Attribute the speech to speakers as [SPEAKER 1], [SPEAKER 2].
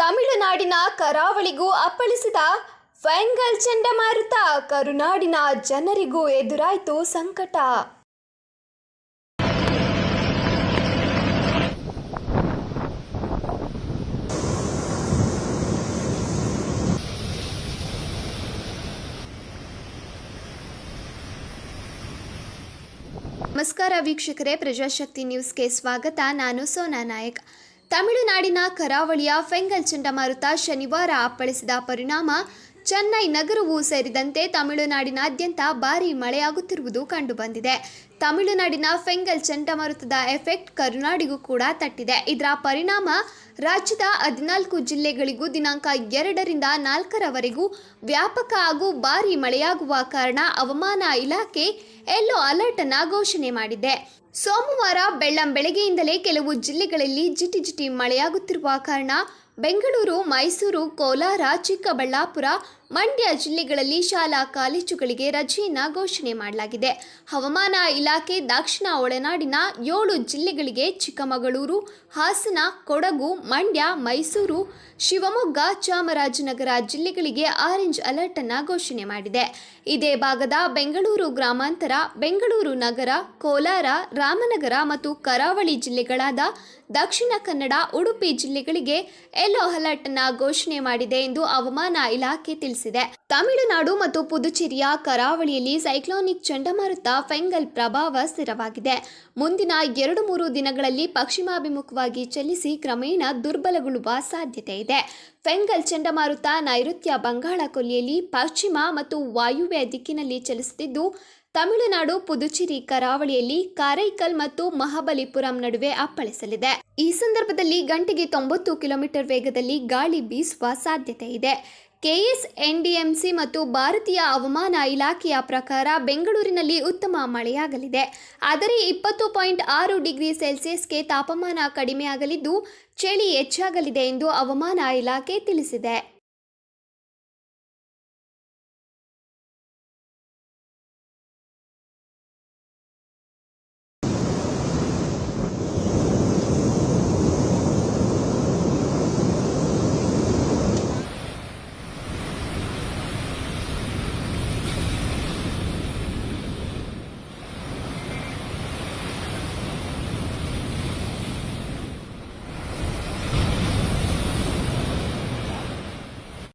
[SPEAKER 1] ತಮಿಳುನಾಡಿನ ಕರಾವಳಿಗೂ ಅಪ್ಪಳಿಸಿದ ಫೆಂಗಲ್ ಚಂಡಮಾರುತ, ಕರುನಾಡಿನ ಜನರಿಗೂ ಎದುರಾಯಿತು ಸಂಕಟ. ನಮಸ್ಕಾರ ವೀಕ್ಷಕರೇ, ಪ್ರಜಾಶಕ್ತಿ ನ್ಯೂಸ್ಗೆ ಸ್ವಾಗತ. ನಾನು ಸೋನಾ ನಾಯಕ್. ತಮಿಳುನಾಡಿನ ಕರಾವಳಿಯ ಫೆಂಗಲ್ ಚಂಡಮಾರುತ ಶನಿವಾರ ಅಪ್ಪಳಿಸಿದ ಪರಿಣಾಮ ಚೆನ್ನೈ ನಗರವೂ ಸೇರಿದಂತೆ ತಮಿಳುನಾಡಿನಾದ್ಯಂತ ಭಾರೀ ಮಳೆಯಾಗುತ್ತಿರುವುದು ಕಂಡುಬಂದಿದೆ. ತಮಿಳುನಾಡಿನ ಫೆಂಗಲ್ ಚಂಡಮಾರುತದ ಎಫೆಕ್ಟ್ ಕರುನಾಡಿಗೂ ಕೂಡ ತಟ್ಟಿದೆ. ಇದರ ಪರಿಣಾಮ ರಾಜ್ಯದ 14 ಜಿಲ್ಲೆಗಳಿಗೂ ದಿನಾಂಕ 2ರಿಂದ 4ರವರೆಗೂ ವ್ಯಾಪಕ ಹಾಗೂ ಭಾರೀ ಮಳೆಯಾಗುವ ಕಾರಣ ಹವಾಮಾನ ಇಲಾಖೆ ಯೆಲ್ಲೋ ಅಲರ್ಟ್ ಅನ್ನು ಘೋಷಣೆ ಮಾಡಿದೆ. ಸೋಮವಾರ ಬೆಳ್ಳಂಬೆಳಗ್ಗೆಯಿಂದಲೇ ಕೆಲವು ಜಿಲ್ಲೆಗಳಲ್ಲಿ ಜಿಟಿ ಮಳೆಯಾಗುತ್ತಿರುವ ಕಾರಣ ಬೆಂಗಳೂರು, ಮೈಸೂರು, ಕೋಲಾರ, ಚಿಕ್ಕಬಳ್ಳಾಪುರ, ಮಂಡ್ಯ ಜಿಲ್ಲೆಗಳಲ್ಲಿ ಶಾಲಾ ಕಾಲೇಜುಗಳಿಗೆ ರಜೆಯನ್ನು ಘೋಷಣೆ ಮಾಡಲಾಗಿದೆ. ಹವಾಮಾನ ಇಲಾಖೆ ದಕ್ಷಿಣ ಒಳನಾಡಿನ 7 ಜಿಲ್ಲೆಗಳಿಗೆ ಚಿಕ್ಕಮಗಳೂರು, ಹಾಸನ, ಕೊಡಗು, ಮಂಡ್ಯ, ಮೈಸೂರು, ಶಿವಮೊಗ್ಗ, ಚಾಮರಾಜನಗರ ಜಿಲ್ಲೆಗಳಿಗೆ ಆರೆಂಜ್ ಅಲರ್ಟ್ ಅನ್ನು ಘೋಷಣೆ ಮಾಡಿದೆ. ಇದೇ ಭಾಗದ ಬೆಂಗಳೂರು ಗ್ರಾಮಾಂತರ, ಬೆಂಗಳೂರು ನಗರ, ಕೋಲಾರ, ರಾಮನಗರ ಮತ್ತು ಕರಾವಳಿ ಜಿಲ್ಲೆಗಳಾದ ದಕ್ಷಿಣ ಕನ್ನಡ, ಉಡುಪಿ ಜಿಲ್ಲೆಗಳಿಗೆ ಯೆಲ್ಲೋ ಅಲರ್ಟ್ ಅನ್ನು ಘೋಷಣೆ ಮಾಡಿದೆ ಎಂದು ಹವಾಮಾನ ಇಲಾಖೆ ತಿಳಿಸಿದೆ. ತಮಿಳುನಾಡು ಮತ್ತು ಪುದುಚೇರಿಯ ಕರಾವಳಿಯಲ್ಲಿ ಸೈಕ್ಲೋನಿಕ್ ಚಂಡಮಾರುತ ಫೆಂಗಲ್ ಪ್ರಭಾವ ಸ್ಥಿರವಾಗಿದೆ. ಮುಂದಿನ 2-3 ದಿನಗಳಲ್ಲಿ ಪಶ್ಚಿಮಾಭಿಮುಖವಾಗಿ ಚಲಿಸಿ ಕ್ರಮೇಣ ದುರ್ಬಲಗೊಳ್ಳುವ ಸಾಧ್ಯತೆ ಇದೆ. ಫೆಂಗಲ್ ಚಂಡಮಾರುತ ನೈಋತ್ಯ ಬಂಗಾಳ ಕೊಲ್ಲಿಯಲ್ಲಿ ಪಶ್ಚಿಮ ಮತ್ತು ವಾಯುವ್ಯ ದಿಕ್ಕಿನಲ್ಲಿ ಚಲಿಸುತ್ತಿದ್ದು, ತಮಿಳುನಾಡು, ಪುದುಚೇರಿ ಕರಾವಳಿಯಲ್ಲಿ ಕಾರೈಕಲ್ ಮತ್ತು ಮಹಾಬಲಿಪುರಂ ನಡುವೆ ಅಪ್ಪಳಿಸಲಿದೆ. ಈ ಸಂದರ್ಭದಲ್ಲಿ ಗಂಟೆಗೆ 90 ಕಿಲೋಮೀಟರ್ ವೇಗದಲ್ಲಿ ಗಾಳಿ ಬೀಸುವ ಸಾಧ್ಯತೆ ಇದೆ. ಕೆಎಸ್ಎನ್ಡಿಎಂಸಿ ಮತ್ತು ಭಾರತೀಯ ಹವಾಮಾನ ಇಲಾಖೆಯ ಪ್ರಕಾರ ಬೆಂಗಳೂರಿನಲ್ಲಿ ಉತ್ತಮ ಮಳೆಯಾಗಲಿದೆ. ಆದರೆ 20.6 ಡಿಗ್ರಿ ಸೆಲ್ಸಿಯಸ್ಗೆ ತಾಪಮಾನ ಕಡಿಮೆಯಾಗಲಿದ್ದು ಚಳಿ ಹೆಚ್ಚಾಗಲಿದೆ ಎಂದು ಹವಾಮಾನ ಇಲಾಖೆ ತಿಳಿಸಿದೆ.